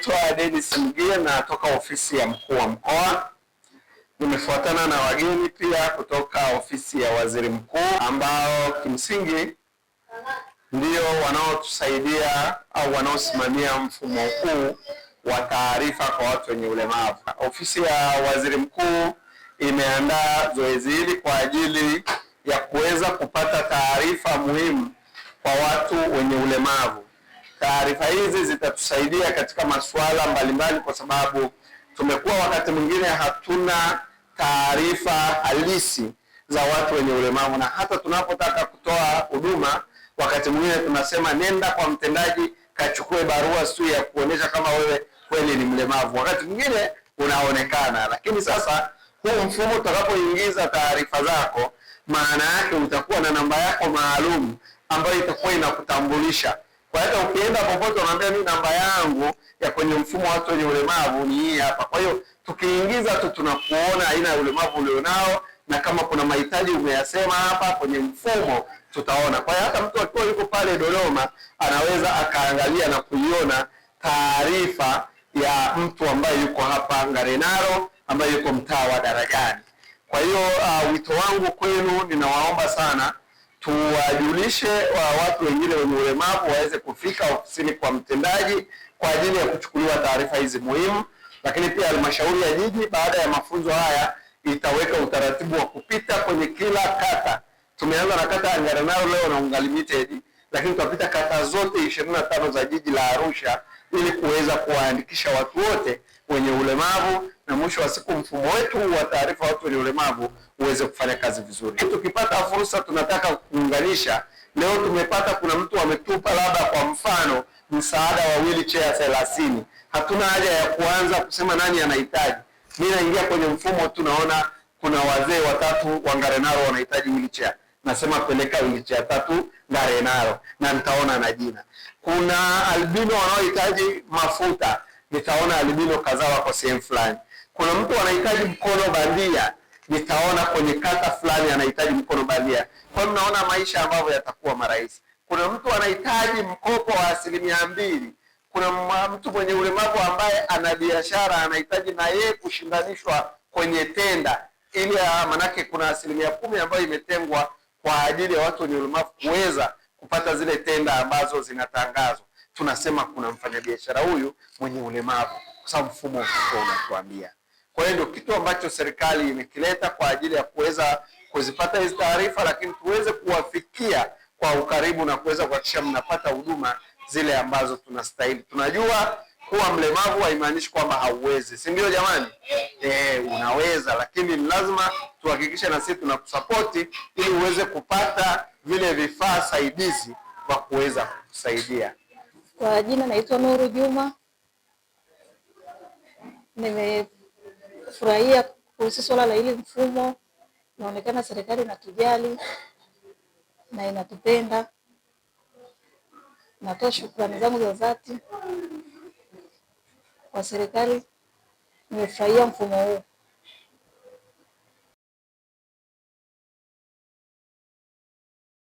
naitwa Dennis Mgie na toka ofisi ya mkuu wa mkoa. Nimefuatana na wageni pia kutoka ofisi ya waziri mkuu ambao kimsingi ndio wanaotusaidia au wanaosimamia mfumo huu wa taarifa kwa watu wenye ulemavu. Ofisi ya waziri mkuu imeandaa zoezi hili kwa ajili ya kuweza kupata taarifa muhimu kwa watu wenye ulemavu. Taarifa hizi zitatusaidia katika masuala mbalimbali, kwa sababu tumekuwa wakati mwingine hatuna taarifa halisi za watu wenye ulemavu, na hata tunapotaka kutoa huduma wakati mwingine tunasema nenda kwa mtendaji kachukue barua sio ya kuonyesha kama wewe kweli ni mlemavu, wakati mwingine unaonekana. Lakini sasa huu mfumo utakapoingiza taarifa zako, maana yake utakuwa na namba yako maalum ambayo itakuwa inakutambulisha. Kwa hiyo ukienda popote unaambia mimi namba yangu ya kwenye mfumo wa watu wenye ulemavu ni hii hapa. Kwa hiyo tukiingiza tu tunakuona aina ya ulemavu ulionao, na kama kuna mahitaji umeyasema hapa kwenye mfumo tutaona. Kwa hiyo hata mtu akiwa yuko pale Dodoma anaweza akaangalia na kuiona taarifa ya mtu ambaye yuko hapa Ngarenaro, ambaye yuko mtaa wa Darajani. Kwa hiyo wito wangu kwenu, ninawaomba sana tuwajulishe watu wengine wenye ulemavu waweze kufika ofisini kwa mtendaji kwa ajili ya kuchukuliwa taarifa hizi muhimu. Lakini pia halmashauri ya jiji baada ya mafunzo haya itaweka utaratibu wa kupita kwenye kila kata. Tumeanza na kata ya Ngarenaro leo na Unga Limited, lakini tutapita kata zote 25 za jiji la Arusha ili kuweza kuwaandikisha watu wote wenye ulemavu, na mwisho wa siku mfumo wetu wa taarifa watu wenye ulemavu uweze kufanya kazi vizuri. Tukipata fursa tunataka kuunganisha. Leo tumepata kuna mtu ametupa labda kwa mfano msaada wa wheelchair 30. Hatuna haja ya kuanza kusema nani anahitaji. Mimi naingia kwenye mfumo, tunaona kuna wazee watatu wa Ngarenaro wanahitaji wheelchair. Nasema peleka wheelchair 3 Ngarenaro na nitaona na jina. Kuna albino wanaohitaji mafuta, nitaona albino kadhaa wako sehemu fulani. Kuna mtu anahitaji mkono bandia, nitaona kwenye kata fulani anahitaji mkono bandia. Kwa hiyo mnaona maisha ambavyo yatakuwa marahisi. Kuna mtu anahitaji mkopo wa 2%. Kuna mtu mwenye ulemavu ambaye ana biashara anahitaji na yeye kushindanishwa kwenye tenda, ili manake kuna 10% ambayo imetengwa kwa ajili ya watu wenye ulemavu kuweza kupata zile tenda ambazo zinatangazwa. Tunasema kuna mfanyabiashara huyu mwenye ulemavu, kwa sababu mfumo huu unatuambia. Kwa hiyo ndio kitu ambacho serikali imekileta kwa ajili ya kuweza kuzipata hizo taarifa, lakini tuweze kuwafikia kwa ukaribu na kuweza kuhakikisha mnapata huduma zile ambazo tunastahili. Tunajua kuwa mlemavu haimaanishi kwamba hauwezi, si ndio jamani? Unaweza, lakini lazima tuhakikishe na sisi tunakusapoti ili uweze kupata vile vifaa saidizi kwa kuweza kusaidia. Kwa jina naitwa Nuru Juma. Nimefurahia kuhusu swala la hili mfumo. Inaonekana serikali inatujali na inatupenda. Natoa shukrani zangu za dhati kwa serikali. Nimefurahia mfumo huu.